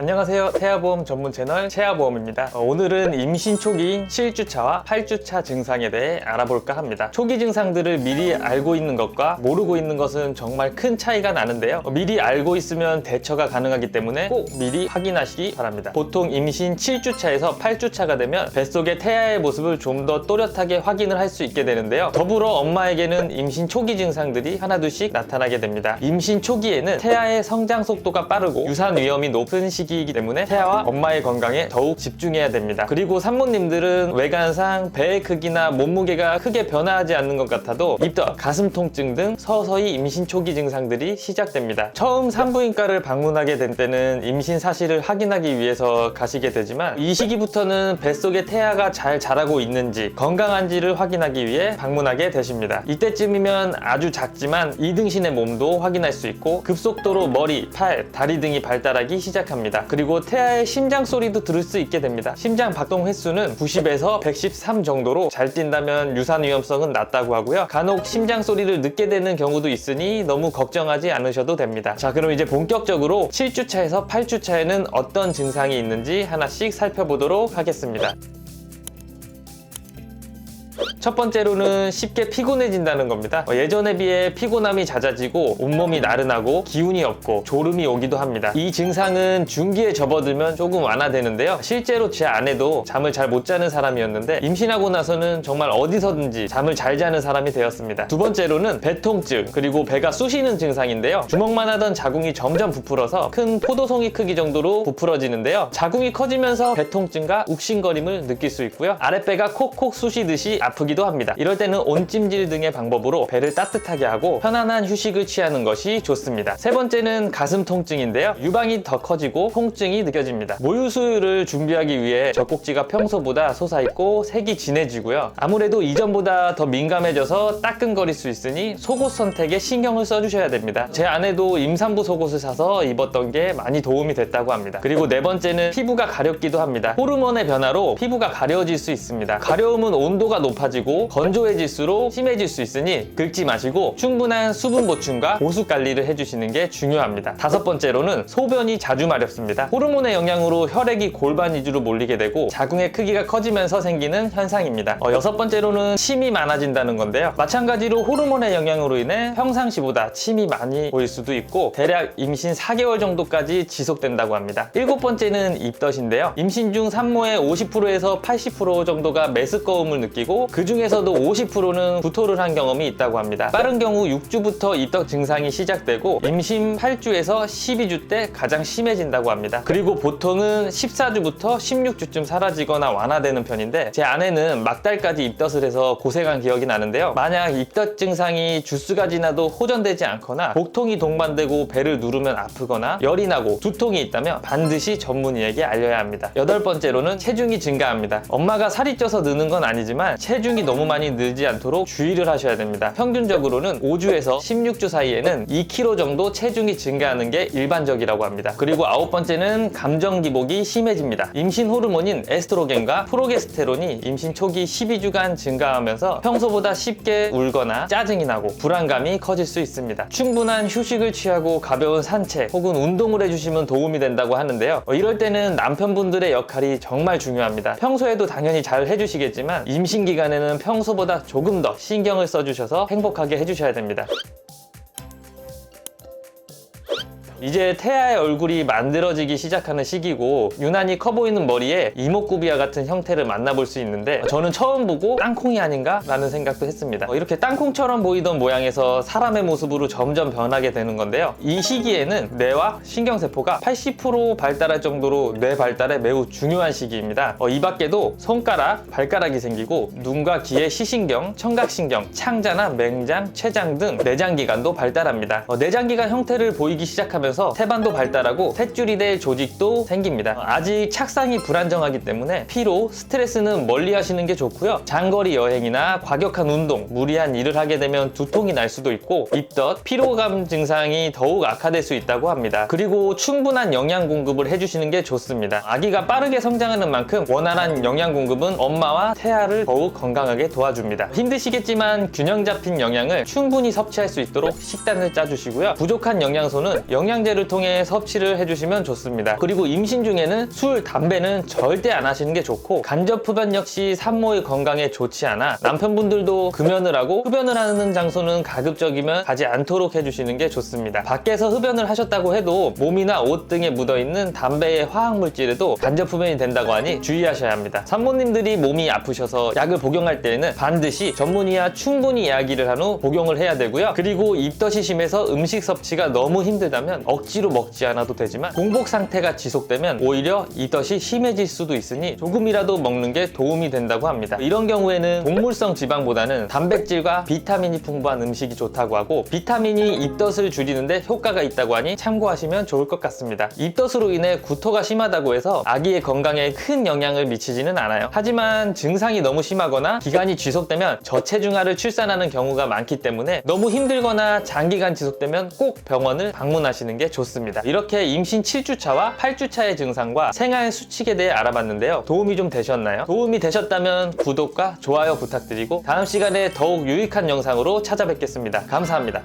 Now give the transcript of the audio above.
안녕하세요. 태아보험 전문 채널 채아보험입니다. 오늘은 임신 초기인 7주차와 8주차 증상에 대해 알아볼까 합니다. 초기 증상들을 미리 알고 있는 것과 모르고 있는 것은 정말 큰 차이가 나는데요. 미리 알고 있으면 대처가 가능하기 때문에 꼭 미리 확인하시기 바랍니다. 보통 임신 7주차에서 8주차가 되면 뱃속의 태아의 모습을 좀 더 또렷하게 확인을 할 수 있게 되는데요. 더불어 엄마에게는 임신 초기 증상들이 하나둘씩 나타나게 됩니다. 임신 초기에는 태아의 성장 속도가 빠르고 유산 위험이 높은 시기이기 때문에 태아와 엄마의 건강에 더욱 집중해야 됩니다. 그리고 산모님들은 외관상 배의 크기나 몸무게가 크게 변화하지 않는 것 같아도 입덧, 가슴 통증 등 서서히 임신 초기 증상들이 시작됩니다. 처음 산부인과를 방문하게 된 때는 임신 사실을 확인하기 위해서 가시게 되지만 이 시기부터는 뱃속의 태아가 잘 자라고 있는지 건강한지를 확인하기 위해 방문하게 되십니다. 이때쯤이면 아주 작지만 이등신의 몸도 확인할 수 있고 급속도로 머리, 팔, 다리 등이 발달하기 시작합니다. 그리고 태아의 심장 소리도 들을 수 있게 됩니다. 심장 박동 횟수는 90에서 113 정도로 잘 뛴다면 유산 위험성은 낮다고 하고요. 간혹 심장 소리를 늦게 되는 경우도 있으니 너무 걱정하지 않으셔도 됩니다. 자, 그럼 이제 본격적으로 7주차에서 8주차에는 어떤 증상이 있는지 하나씩 살펴보도록 하겠습니다. 첫 번째로는 쉽게 피곤해진다는 겁니다. 예전에 비해 피곤함이 잦아지고 온몸이 나른하고 기운이 없고 졸음이 오기도 합니다. 이 증상은 중기에 접어들면 조금 완화되는데요. 실제로 제 아내도 잠을 잘 못 자는 사람이었는데 임신하고 나서는 정말 어디서든지 잠을 잘 자는 사람이 되었습니다. 두 번째로는 배통증, 그리고 배가 쑤시는 증상인데요. 주먹만 하던 자궁이 점점 부풀어서 큰 포도송이 크기 정도로 부풀어지는데요. 자궁이 커지면서 배통증과 욱신거림을 느낄 수 있고요. 아랫배가 콕콕 쑤시듯이 아프기도 합니다. 이럴 때는 온찜질 등의 방법으로 배를 따뜻하게 하고 편안한 휴식을 취하는 것이 좋습니다. 세 번째는 가슴 통증인데요. 유방이 더 커지고 통증이 느껴집니다. 모유 수유를 준비하기 위해 젖꼭지가 평소보다 솟아있고 색이 진해지고요. 아무래도 이전보다 더 민감해져서 따끔거릴 수 있으니 속옷 선택에 신경을 써주셔야 됩니다. 제 아내도 임산부 속옷을 사서 입었던 게 많이 도움이 됐다고 합니다. 그리고 네 번째는 피부가 가렵기도 합니다. 호르몬의 변화로 피부가 가려워질 수 있습니다. 가려움은 온도가 높아지고 건조해질수록 심해질 수 있으니 긁지 마시고 충분한 수분 보충과 보습 관리를 해주시는 게 중요합니다. 다섯 번째로는 소변이 자주 마렵습니다. 호르몬의 영향으로 혈액이 골반 위주로 몰리게 되고 자궁의 크기가 커지면서 생기는 현상입니다. 여섯 번째로는 침이 많아진다는 건데요. 마찬가지로 호르몬의 영향으로 인해 평상시보다 침이 많이 보일 수도 있고 대략 임신 4개월 정도까지 지속된다고 합니다. 일곱 번째는 입덧인데요. 임신 중 산모의 50%에서 80% 정도가 메스꺼움을 느끼고 그 중에서도 50%는 구토를 한 경험이 있다고 합니다. 빠른 경우 6주부터 입덧 증상이 시작되고 임신 8주에서 12주 때 가장 심해진다고 합니다. 그리고 보통은 14주부터 16주쯤 사라지거나 완화되는 편인데 제 아내는 막달까지 입덧을 해서 고생한 기억이 나는데요. 만약 입덧 증상이 주수가 지나도 호전되지 않거나 복통이 동반되고 배를 누르면 아프거나 열이 나고 두통이 있다면 반드시 전문의에게 알려야 합니다. 여덟 번째로는 체중이 증가합니다. 엄마가 살이 쪄서 느는 건 아니지만 체중이 너무 많이 늘지 않도록 주의를 하셔야 됩니다. 평균적으로는 5주에서 16주 사이에는 2kg 정도 체중이 증가하는 게 일반적이라고 합니다. 그리고 아홉 번째는 감정 기복이 심해집니다. 임신 호르몬인 에스트로겐과 프로게스테론이 임신 초기 12주간 증가하면서 평소보다 쉽게 울거나 짜증이 나고 불안감이 커질 수 있습니다. 충분한 휴식을 취하고 가벼운 산책 혹은 운동을 해주시면 도움이 된다고 하는데요. 이럴 때는 남편분들의 역할이 정말 중요합니다. 평소에도 당연히 잘 해주시겠지만 임신 기간에는 평소보다 조금 더 신경을 써주셔서 행복하게 해주셔야 됩니다. 이제 태아의 얼굴이 만들어지기 시작하는 시기고 유난히 커 보이는 머리에 이목구비와 같은 형태를 만나볼 수 있는데 저는 처음 보고 땅콩이 아닌가? 라는 생각도 했습니다. 이렇게 땅콩처럼 보이던 모양에서 사람의 모습으로 점점 변하게 되는 건데요. 이 시기에는 뇌와 신경세포가 80% 발달할 정도로 뇌 발달에 매우 중요한 시기입니다. 이 밖에도 손가락, 발가락이 생기고 눈과 귀의 시신경, 청각신경, 창자나 맹장, 췌장 등 내장기관도 발달합니다. 내장기관 형태를 보이기 시작하면서 태반도 발달하고 탯줄이 될 조직도 생깁니다. 아직 착상이 불안정하기 때문에 피로, 스트레스는 멀리 하시는 게 좋고요. 장거리 여행이나 과격한 운동, 무리한 일을 하게 되면 두통이 날 수도 있고 입덧, 피로감 증상이 더욱 악화될 수 있다고 합니다. 그리고 충분한 영양 공급을 해주시는 게 좋습니다. 아기가 빠르게 성장하는 만큼 원활한 영양 공급은 엄마와 태아를 더욱 건강하게 도와줍니다. 힘드시겠지만 균형 잡힌 영양을 충분히 섭취할 수 있도록 식단을 짜주시고요. 부족한 영양소는 영양 영양제를 통해 섭취를 해주시면 좋습니다. 그리고 임신 중에는 술, 담배는 절대 안 하시는 게 좋고, 간접 흡연 역시 산모의 건강에 좋지 않아 남편분들도 금연을 하고 흡연을 하는 장소는 가급적이면 가지 않도록 해주시는 게 좋습니다. 밖에서 흡연을 하셨다고 해도 몸이나 옷 등에 묻어있는 담배의 화학물질에도 간접 흡연이 된다고 하니 주의하셔야 합니다. 산모님들이 몸이 아프셔서 약을 복용할 때에는 반드시 전문의와 충분히 이야기를 한 후 복용을 해야 되고요. 그리고 입덧이 심해서 음식 섭취가 너무 힘들다면 억지로 먹지 않아도 되지만 공복 상태가 지속되면 오히려 입덧이 심해질 수도 있으니 조금이라도 먹는 게 도움이 된다고 합니다. 이런 경우에는 동물성 지방보다는 단백질과 비타민이 풍부한 음식이 좋다고 하고, 비타민이 입덧을 줄이는데 효과가 있다고 하니 참고하시면 좋을 것 같습니다. 입덧으로 인해 구토가 심하다고 해서 아기의 건강에 큰 영향을 미치지는 않아요. 하지만 증상이 너무 심하거나 기간이 지속되면 저체중아를 출산하는 경우가 많기 때문에 너무 힘들거나 장기간 지속되면 꼭 병원을 방문하시는 게 좋습니다. 이렇게 임신 7주차와 8주차의 증상과 생활 수칙에 대해 알아봤는데요. 도움이 좀 되셨나요? 도움이 되셨다면 구독과 좋아요 부탁드리고 다음 시간에 더욱 유익한 영상으로 찾아뵙겠습니다. 감사합니다.